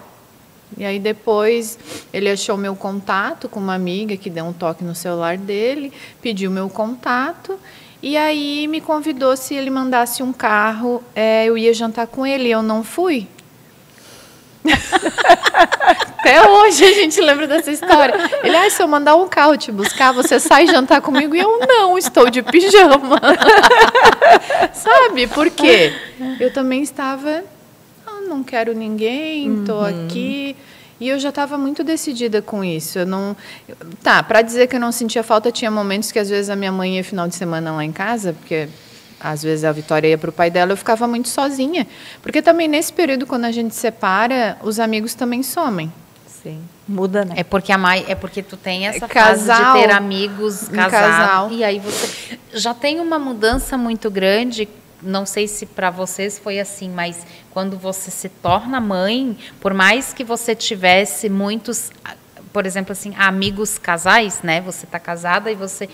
E aí depois ele achou meu contato com uma amiga que deu um toque no celular dele, pediu meu contato e aí me convidou se ele mandasse um carro, eu ia jantar com ele. Eu não fui. Até hoje a gente lembra dessa história. Ele, se eu mandar um carro te buscar, você sai jantar comigo? E eu, não, estou de pijama. Sabe, por quê? Eu também estava, não quero ninguém, estou aqui. E eu já estava muito decidida com isso. Eu não... Tá, para dizer que eu não sentia falta, tinha momentos que às vezes a minha mãe ia final de semana lá em casa, porque às vezes a Vitória ia para o pai dela, eu ficava muito sozinha. Porque também nesse período, quando a gente separa, os amigos também somem. Sim, muda, né? É porque tu tem essa casal, fase de ter amigos casados. Casal. E aí você já tem uma mudança muito grande. Não sei se para vocês foi assim, mas quando você se torna mãe, por mais que você tivesse muitos, por exemplo, assim, amigos casais, né? Você está casada e você...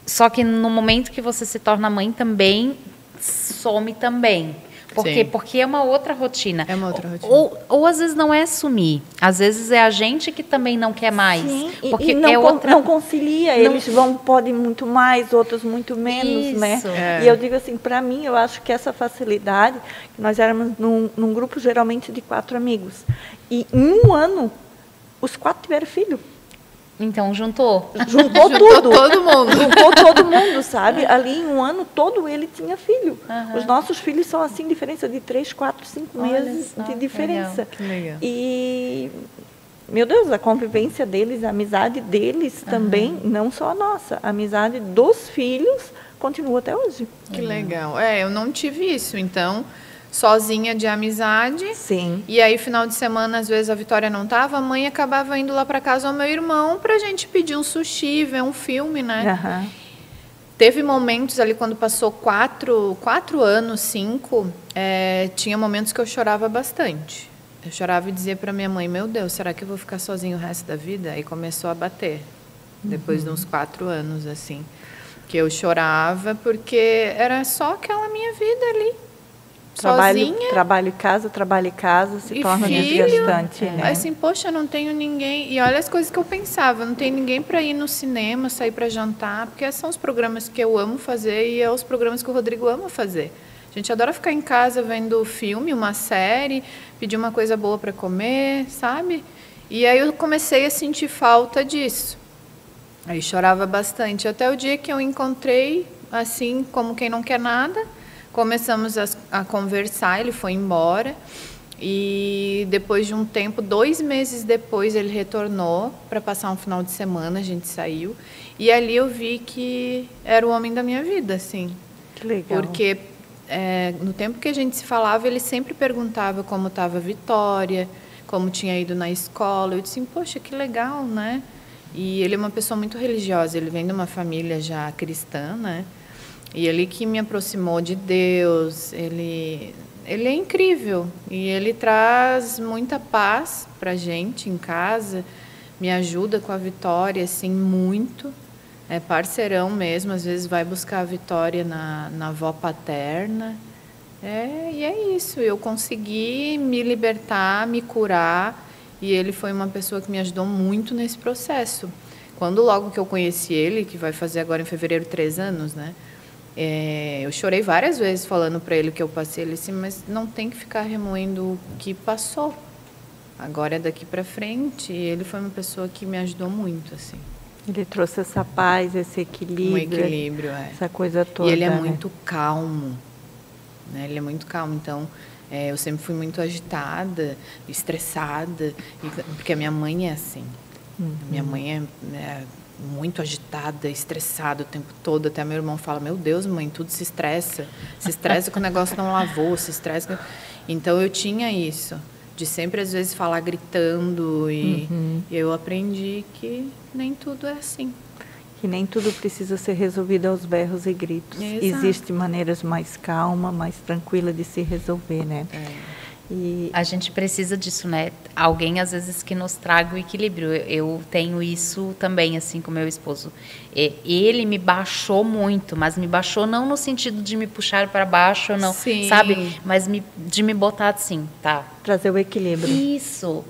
Só que no momento que você se torna mãe também, some também. Por quê? Porque é uma outra rotina. É uma outra rotina. Ou às vezes não é sumir. Às vezes é a gente que também não quer mais. Sim, porque e não, é outra... não concilia. Eles podem muito mais, outros muito menos, Isso. né? É. E eu digo assim, para mim, eu acho que essa facilidade, nós éramos num grupo geralmente de 4 amigos. E em um ano, os 4 tiveram filho. Então, juntou. Juntou tudo. Todo mundo. Juntou todo mundo, sabe? Ali em um ano todo ele tinha filho. Uhum. Os nossos filhos são assim, diferença de 3, 4, 5 Olha meses só, de diferença. Que legal. E, meu Deus, a convivência deles, a amizade deles também, não só a nossa, a amizade dos filhos continua até hoje. Que legal. Eu não tive isso, então... sozinha de amizade. Sim. E aí, final de semana, às vezes a Vitória não estava, a mãe acabava indo lá para casa ao meu irmão para a gente pedir um sushi, ver um filme, né? Uhum. Teve momentos ali, quando passou 4 anos, 5, tinha momentos que eu chorava bastante. Eu chorava e dizia para minha mãe, meu Deus, será que eu vou ficar sozinha o resto da vida? Aí começou a bater, depois de uns 4 anos, assim. Que eu chorava porque era só aquela minha vida ali. Sozinha. Trabalho e casa se torna desgastante, né? Assim, poxa, não tenho ninguém. E olha as coisas que eu pensava, não tenho ninguém para ir no cinema, sair para jantar, porque esses são os programas que eu amo fazer e é os programas que o Rodrigo ama fazer. A gente adora ficar em casa vendo filme, uma série, pedir uma coisa boa para comer, sabe? E aí eu comecei a sentir falta disso. Aí chorava bastante, até o dia que eu encontrei, assim, como quem não quer nada. Começamos a conversar, ele foi embora e depois de um tempo, 2 meses depois, ele retornou para passar um final de semana, a gente saiu. E ali eu vi que era o homem da minha vida, assim. Que legal. Porque no tempo que a gente se falava, ele sempre perguntava como estava a Vitória, como tinha ido na escola. Eu disse, poxa, que legal, né? E ele é uma pessoa muito religiosa, ele vem de uma família já cristã, né? E ele que me aproximou de Deus, ele é incrível. E ele traz muita paz para a gente em casa, me ajuda com a Vitória, assim, muito. É parceirão mesmo, às vezes vai buscar a Vitória na avó paterna. E é isso. Eu consegui me libertar, me curar, e ele foi uma pessoa que me ajudou muito nesse processo. Quando logo que eu conheci ele, que vai fazer agora em fevereiro 3 anos, né? Eu chorei várias vezes falando para ele o que eu passei. Ele disse, mas não tem que ficar remoendo o que passou. Agora é daqui para frente. E ele foi uma pessoa que me ajudou muito, assim. Ele trouxe essa paz, esse equilíbrio. Um equilíbrio, essa coisa toda. E ele é muito calmo, né? Ele é muito calmo, então eu sempre fui muito agitada, estressada, porque a minha mãe é assim. Minha mãe é muito agitada, estressada o tempo todo. Até meu irmão fala, meu Deus, mãe, tudo se estressa que o negócio não lavou, se estressa. Então eu tinha isso, de sempre às vezes falar gritando, e eu aprendi que nem tudo é assim. Que nem tudo precisa ser resolvido aos berros e gritos. Exato. Existem maneiras mais calmas, mais tranquilas de se resolver, né? E a gente precisa disso, né? Alguém, às vezes, que nos traga o equilíbrio. Eu tenho isso também, assim, com meu esposo. Ele me baixou muito, mas me baixou não no sentido de me puxar para baixo, não, sim, sabe? Mas de me botar assim, tá? Trazer o equilíbrio. Isso,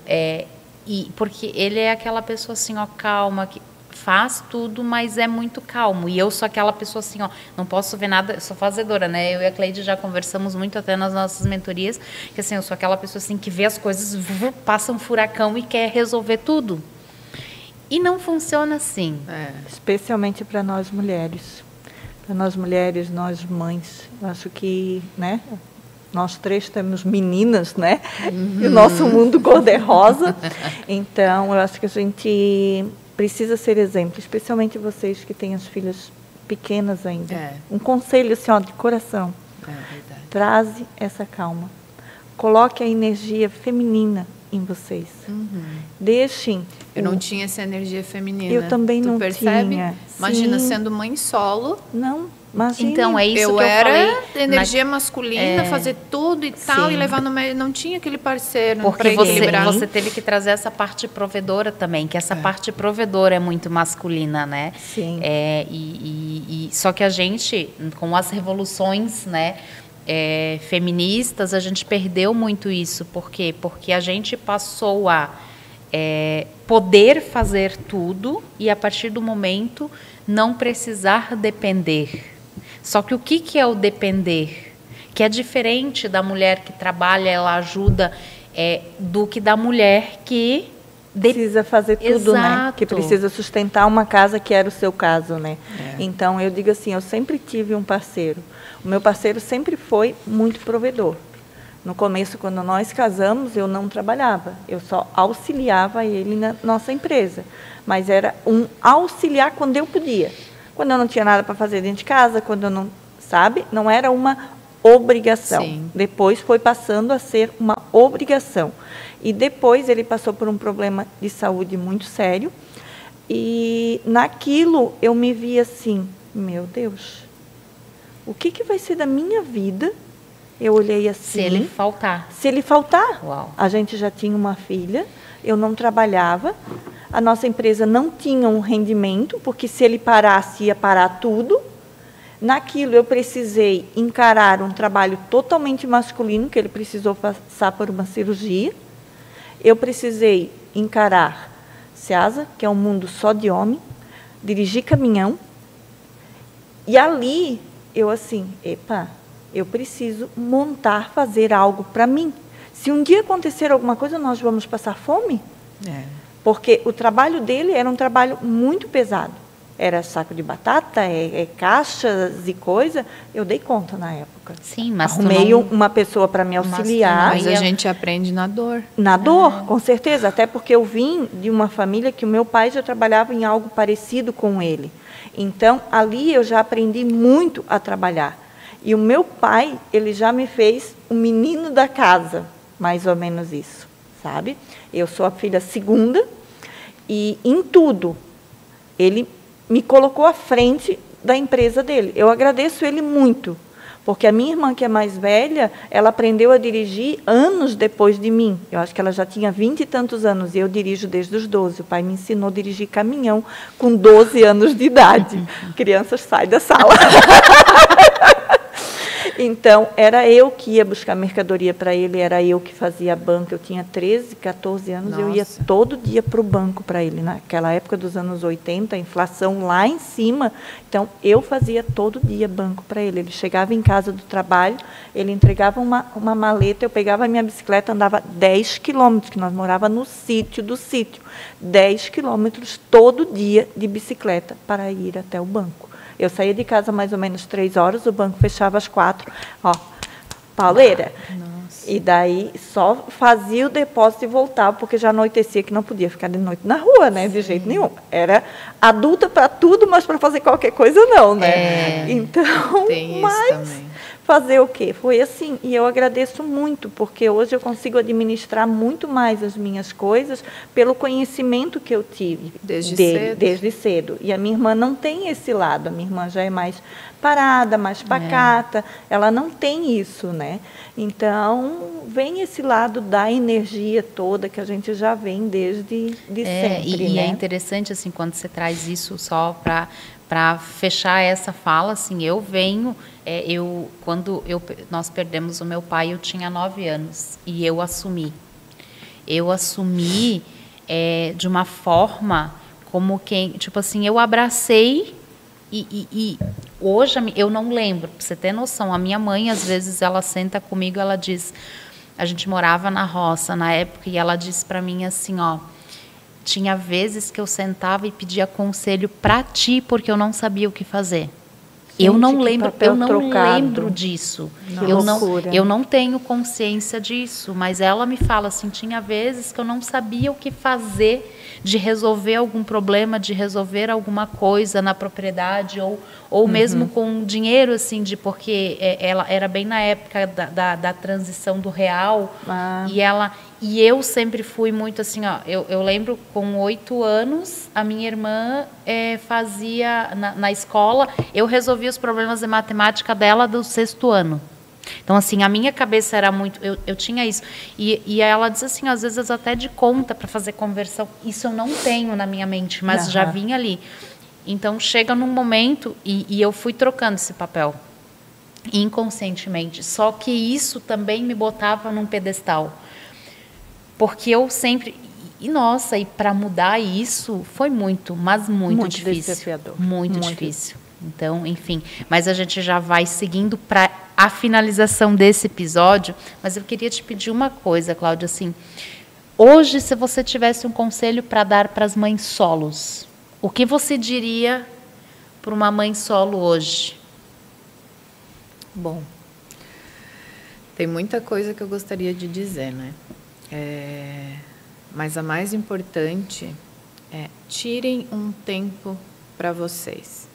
porque ele é aquela pessoa assim, ó, calma, que faz tudo, mas é muito calmo. E eu sou aquela pessoa assim, ó, não posso ver nada, sou fazedora, né? Eu e a Cleide já conversamos muito até nas nossas mentorias, que assim, eu sou aquela pessoa assim que vê as coisas, passa um furacão e quer resolver tudo. E não funciona assim. Especialmente para nós mulheres. Para nós mulheres, nós mães. Eu acho que, né? Nós 3 temos meninas, né? E o nosso mundo cor-de-rosa. Então, eu acho que a gente precisa ser exemplo, especialmente vocês que têm as filhas pequenas ainda. Um conselho, assim, ó, de coração. Verdade. Traze essa calma. Coloque a energia feminina em vocês. Deixem. Eu não tinha essa energia feminina. Eu também não percebe? tinha. Imagina, Sim. sendo mãe solo. Não, imagina. Então, é isso eu que eu era falei. energia masculina, fazer tudo e tal, Sim. e levar no meio. Não tinha aquele parceiro Porque para equilibrar. você teve que trazer essa parte provedora também, que essa parte provedora é muito masculina, né? Sim. Só que a gente, com as revoluções, né, feministas, a gente perdeu muito isso. Por quê? Porque a gente passou a poder fazer tudo e, a partir do momento, não precisar depender. Só que o que é o depender? Que é diferente da mulher que trabalha, ela ajuda, do que da mulher que precisa fazer tudo, né? Exato. Que precisa sustentar uma casa, que era o seu caso, né? Então, eu digo assim, eu sempre tive um parceiro. O meu parceiro sempre foi muito provedor. No começo, quando nós casamos, eu não trabalhava. Eu só auxiliava ele na nossa empresa. Mas era um auxiliar quando eu podia. Quando eu não tinha nada para fazer dentro de casa, quando eu não... Sabe? Não era uma obrigação. Sim. Depois foi passando a ser uma obrigação. E depois ele passou por um problema de saúde muito sério. E naquilo eu me vi assim, meu Deus, o que vai ser da minha vida? Eu olhei assim. Se ele faltar. Se ele faltar. Uau. A gente já tinha uma filha, eu não trabalhava, a nossa empresa não tinha um rendimento, porque se ele parasse, ia parar tudo. Naquilo eu precisei encarar um trabalho totalmente masculino, que ele precisou passar por uma cirurgia. Eu precisei encarar Ceasa, que é um mundo só de homem, dirigir caminhão. E ali, eu assim, eu preciso montar, fazer algo para mim. Se um dia acontecer alguma coisa, nós vamos passar fome? Porque o trabalho dele era um trabalho muito pesado. Era saco de batata, caixas e coisa. Eu dei conta na época. Sim, mas arrumei uma pessoa para me auxiliar. Mas a gente aprende na dor. Na dor, com certeza. Até porque eu vim de uma família que o meu pai já trabalhava em algo parecido com ele. Então, ali eu já aprendi muito a trabalhar. E o meu pai, ele já me fez o menino da casa, mais ou menos isso, sabe? Eu sou a filha segunda e em tudo ele me colocou à frente da empresa dele. Eu agradeço ele muito, porque a minha irmã, que é mais velha, ela aprendeu a dirigir anos depois de mim. Eu acho que ela já tinha 20 e tantos anos, e eu dirijo desde os 12. O pai me ensinou a dirigir caminhão com 12 anos de idade. Crianças, saem da sala. Então, era eu que ia buscar mercadoria para ele, era eu que fazia banco. Eu tinha 13, 14 anos, eu ia todo dia para o banco para ele. Naquela época dos anos 80, a inflação lá em cima. Então, eu fazia todo dia banco para ele. Ele chegava em casa do trabalho, ele entregava uma maleta, eu pegava a minha bicicleta, andava 10 quilômetros, que nós morávamos no sítio do sítio. 10 quilômetros todo dia de bicicleta para ir até o banco. Eu saía de casa mais ou menos 3 horas, o banco fechava às 4. Ó, pauleira. Nossa. E daí só fazia o depósito e voltava, porque já anoitecia, que não podia ficar de noite na rua, né? De jeito nenhum. Era adulta para tudo, mas para fazer qualquer coisa não, né? Então, tem isso também. Fazer o quê? Foi assim, e eu agradeço muito, porque hoje eu consigo administrar muito mais as minhas coisas pelo conhecimento que eu tive desde cedo. E a minha irmã não tem esse lado, a minha irmã já é mais parada, mais pacata, ela não tem isso, né? Então, vem esse lado da energia toda que a gente já vem desde sempre, e né? é interessante, assim, quando você traz isso só para fechar essa fala, assim, eu venho... quando nós perdemos o meu pai, eu tinha 9 anos e eu assumi. Eu assumi de uma forma como quem, tipo assim, eu abracei e hoje eu não lembro, para você ter noção, a minha mãe, às vezes, ela senta comigo, ela diz, a gente morava na roça na época, e ela disse para mim assim, ó, tinha vezes que eu sentava e pedia conselho para ti, porque eu não sabia o que fazer. Eu não lembro disso. Eu não tenho consciência disso, mas ela me fala assim, tinha vezes que eu não sabia o que fazer de resolver algum problema, de resolver alguma coisa na propriedade ou mesmo com dinheiro, assim, porque ela era bem na época da transição do real e eu sempre fui muito assim, ó, eu lembro com 8 anos, a minha irmã fazia na escola, eu resolvia os problemas de matemática dela do 6º ano. Então, assim, a minha cabeça era muito... Eu tinha isso. E ela diz assim, às vezes até de conta para fazer conversão. Isso eu não tenho na minha mente, mas já vinha ali. Então, chega num momento e eu fui trocando esse papel inconscientemente. Só que isso também me botava num pedestal. Porque eu sempre... E para mudar isso foi muito, mas muito difícil. Desafiador. Muito difícil. Então, enfim, mas a gente já vai seguindo para a finalização desse episódio, mas eu queria te pedir uma coisa, Cláudia, assim, hoje, se você tivesse um conselho para dar para as mães solos, o que você diria para uma mãe solo hoje? Bom, tem muita coisa que eu gostaria de dizer, né? Mas a mais importante é tirem um tempo para vocês.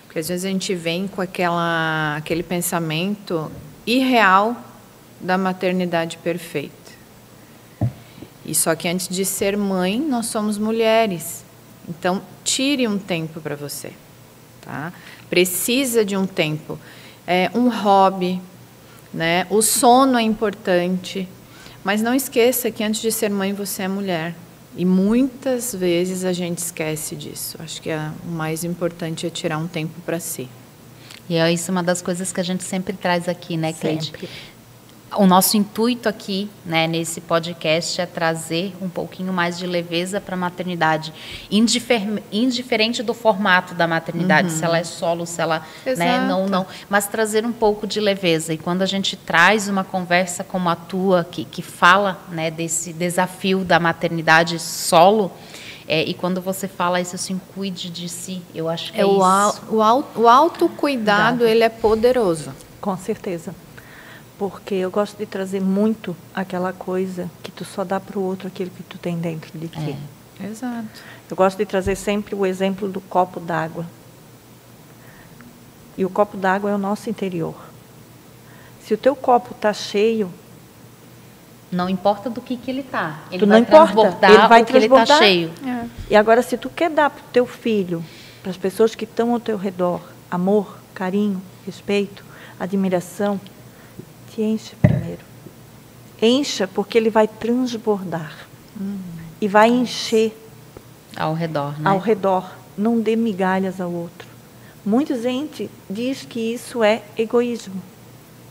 Porque às vezes a gente vem com aquele pensamento irreal da maternidade perfeita. E só que antes de ser mãe, nós somos mulheres. Então, tire um tempo para você. Tá? Precisa de um tempo. Um hobby, né? O sono é importante. Mas não esqueça que antes de ser mãe, você é mulher. E muitas vezes a gente esquece disso. Acho que o mais importante é tirar um tempo para si. E isso é uma das coisas que a gente sempre traz aqui, né, Cleide? O nosso intuito aqui, né, nesse podcast é trazer um pouquinho mais de leveza para a maternidade, indiferente do formato da maternidade, se ela é solo, se ela, né, não, mas trazer um pouco de leveza. E quando a gente traz uma conversa como a tua, que fala, né, desse desafio da maternidade solo, e quando você fala isso assim, cuide de si, eu acho que o autocuidado, ele é poderoso. Com certeza. Porque eu gosto de trazer muito aquela coisa que tu só dá para o outro aquilo que tu tem dentro de ti. Exato. Eu gosto de trazer sempre o exemplo do copo d'água. E o copo d'água é o nosso interior. Se o teu copo está cheio... Não importa do que ele está. Ele vai transbordar, ele vai ele está cheio. E agora, se tu quer dar para o teu filho, para as pessoas que estão ao teu redor, amor, carinho, respeito, admiração... te enche primeiro. Encha, porque ele vai transbordar. E vai encher. Ao redor, né? Ao redor. Não dê migalhas ao outro. Muita gente diz que isso é egoísmo.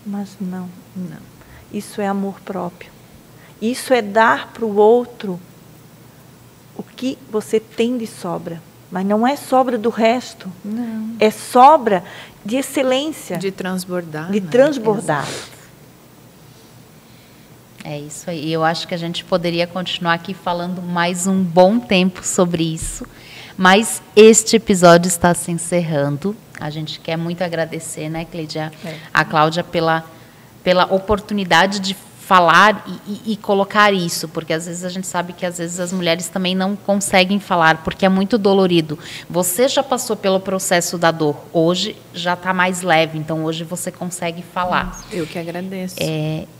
Mas não. Isso é amor próprio. Isso é dar para o outro o que você tem de sobra. Mas não é sobra do resto. Não. É sobra de excelência. De transbordar. De transbordar. É isso aí. Eu acho que a gente poderia continuar aqui falando mais um bom tempo sobre isso. Mas este episódio está se encerrando. A gente quer muito agradecer, né, Cleidia, a Cláudia pela oportunidade de falar e colocar isso, porque às vezes a gente sabe que às vezes as mulheres também não conseguem falar, porque é muito dolorido. Você já passou pelo processo da dor, hoje já está mais leve, então hoje você consegue falar. Eu que agradeço.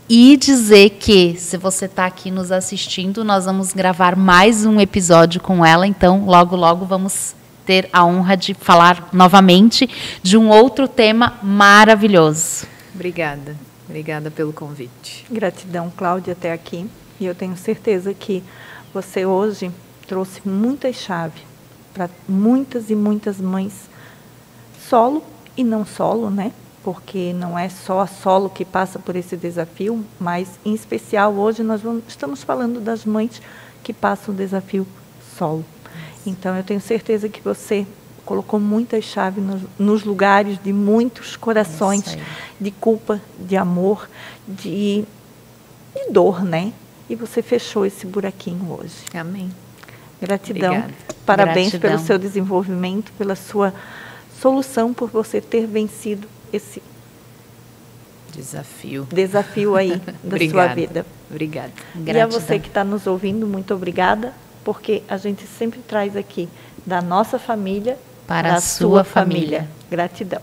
E dizer que, se você está aqui nos assistindo, nós vamos gravar mais um episódio com ela, então logo, logo vamos ter a honra de falar novamente de um outro tema maravilhoso. Obrigada. Obrigada pelo convite. Gratidão, Cláudia, até aqui. E eu tenho certeza que você hoje trouxe muitas chaves para muitas e muitas mães solo e não solo, né? Porque não é só a solo que passa por esse desafio, mas, em especial, hoje nós estamos falando das mães que passam o desafio solo. Então, eu tenho certeza que você colocou muitas chaves nos lugares de muitos corações, de culpa, de amor, de dor, né? E você fechou esse buraquinho hoje. Amém. Gratidão. Obrigada. Parabéns Gratidão. pelo seu desenvolvimento, pela sua solução, por você ter vencido esse desafio aí da sua vida. Obrigada. E a você que está nos ouvindo, muito obrigada, porque a gente sempre traz aqui da nossa família para a sua família. Gratidão.